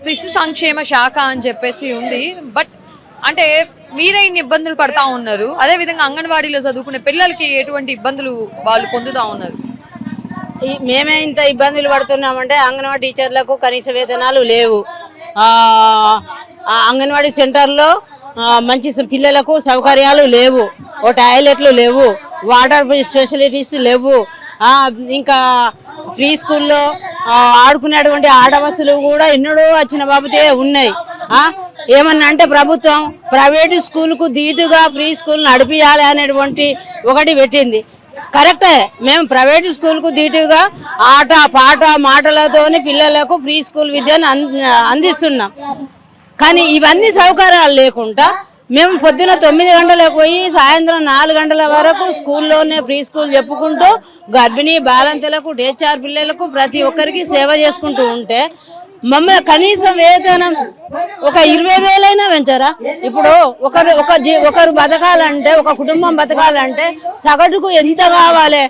శిశు సంక్షేమ శాఖ అని చెప్పేసి ఉంది. బట్ అంటే మీరే ఇన్ని ఇబ్బందులు పడతా ఉన్నారు, అదే విధంగా అంగన్వాడీలో చదువుకునే పిల్లలకి ఎటువంటి ఇబ్బందులు వాళ్ళు పొందుతా ఉన్నారు? మేమే ఇంత ఇబ్బందులు పడుతున్నామంటే అంగన్వాడీ టీచర్లకు కనీస వేతనాలు లేవు. అంగన్వాడీ సెంటర్లో మంచి పిల్లలకు సౌకర్యాలు లేవు, ఓ టాయిలెట్లు లేవు, వాటర్ ఫెసిలిటీస్ లేవు. ఇంకా ఫ్రీ స్కూల్లో ఆడుకునేటువంటి ఆట బస్సులు కూడా ఎన్నడూ వచ్చిన బాబుతే ఉన్నాయి. ఏమన్నా అంటే ప్రభుత్వం ప్రైవేటు స్కూల్కు ధీటుగా ఫ్రీ స్కూల్ నడిపియాలి అనేటువంటి ఒకటి పెట్టింది. కరెక్టే, మేము ప్రైవేటు స్కూల్కు ధీటుగా ఆట పాట మాటలతోని పిల్లలకు ఫ్రీ స్కూల్ విద్యను అందిస్తున్నాం. కానీ ఇవన్నీ సౌకర్యాలు లేకుండా మేము పొద్దున 9 గంటలకు పోయి సాయంత్రం 4 గంటల వరకు స్కూల్లోనే ఫ్రీ స్కూల్ చెప్పుకుంటూ గర్భిణీ బాలంతలకు డేచార్ పిల్లలకు ప్రతి ఒక్కరికి సేవ చేసుకుంటూ ఉంటే మమ్మల్ని కనీసం వేతనం ఒక 20,000 అయినా పెంచారా? ఇప్పుడు ఒకరు బతకాలంటే, ఒక కుటుంబం బతకాలంటే సగటుకు ఎంత కావాలి?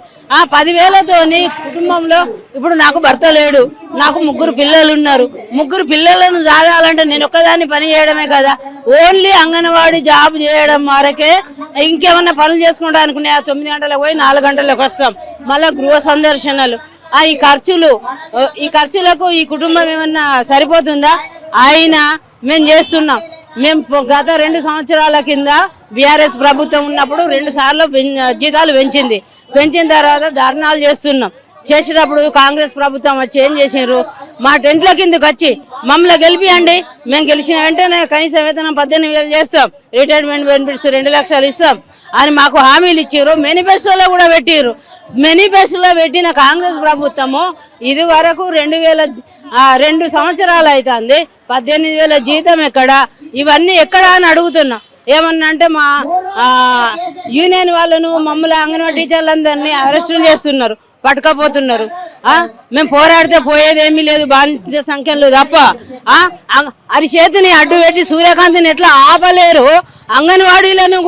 10,000తోని కుటుంబంలో ఇప్పుడు నాకు భర్త లేడు, నాకు 3 పిల్లలు ఉన్నారు. 3 పిల్లలను సాగాలంటే నేను ఒక్కదాన్ని పని చేయడమే కదా, ఓన్లీ అంగన్వాడీ జాబ్ చేయడం వరకే. ఇంకేమన్నా పనులు చేసుకుంటా అనుకునే 9 గంటలకు పోయి 4 గంటలకు వస్తాం. మళ్ళీ గృహ సందర్శనలు, ఈ ఖర్చులకు ఈ కుటుంబం ఏమన్నా సరిపోతుందా? అయినా మేము చేస్తున్నాం. మేము గత 2 సంవత్సరాల కింద బీఆర్ఎస్ ప్రభుత్వం ఉన్నప్పుడు 2 సార్లు జీతాలు పెంచిన తర్వాత ధర్నాలు చేస్తున్నాం. చేసేటప్పుడు కాంగ్రెస్ ప్రభుత్వం వచ్చి ఏం చేసినారు? మా టెంట్ల కిందకి వచ్చి మమ్మల్ని గెలిపియండి, మేము గెలిచిన వెంటనే కనీస వేతనం 18,000 చేస్తాం, రిటైర్మెంట్ బెనిఫిట్స్ 2 లక్షలు ఇస్తాం అని మాకు హామీలు ఇచ్చారు. మేనిఫెస్టోలో కూడా పెట్టారు. మేనిఫెస్టోలో పెట్టిన కాంగ్రెస్ ప్రభుత్వము ఇది వరకు 2 సంవత్సరాలు అవుతుంది, 18,000 జీతం ఎక్కడ? ఇవన్నీ ఎక్కడ అని అడుగుతున్నా. ఏమన్నా అంటే మా యూనియన్ వాళ్ళను మమ్మల్ని అంగన్వాడీ టీచర్లందరినీ అరెస్టులు చేస్తున్నారు, పట్టుకపోతున్నారు. మేము పోరాడితే పోయేదేమీ లేదు, బానిస సంఖ్యలు తప్ప. అరిచేతిని అడ్డు పెట్టి సూర్యకాంతిని ఎట్లా ఆపలేరు, అంగన్వాడీలను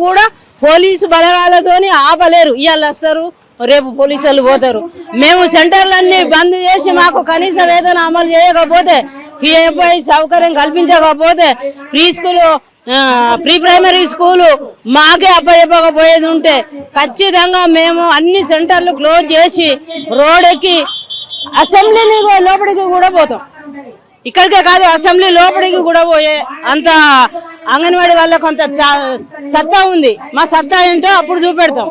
కూడా పోలీసు బలగాలతోని ఆపలేరు. ఇవాళ వస్తారు, రేపు పోలీసులు పోతారు. మేము సెంటర్లన్నీ బంద్ చేసి మాకు కనీస వేతన అమలు చేయకపోతే, పిఎఫ్ఐ సౌకర్యం కల్పించకపోతే, ప్రీ ప్రైమరీ స్కూలు మాకే అప్పచెప్పకపోయేది ఉంటే ఖచ్చితంగా మేము అన్ని సెంటర్లు క్లోజ్ చేసి రోడ్డుకి అసెంబ్లీ లోపలికి కూడా పోతాం. ఇక్కడికే కాదు, అసెంబ్లీ లోపలికి కూడా పోయే అంత అంగన్వాడీ వాళ్ళకు కొంత సత్తా ఉంది. మా సత్తా ఏంటో అప్పుడు చూపెడతాం.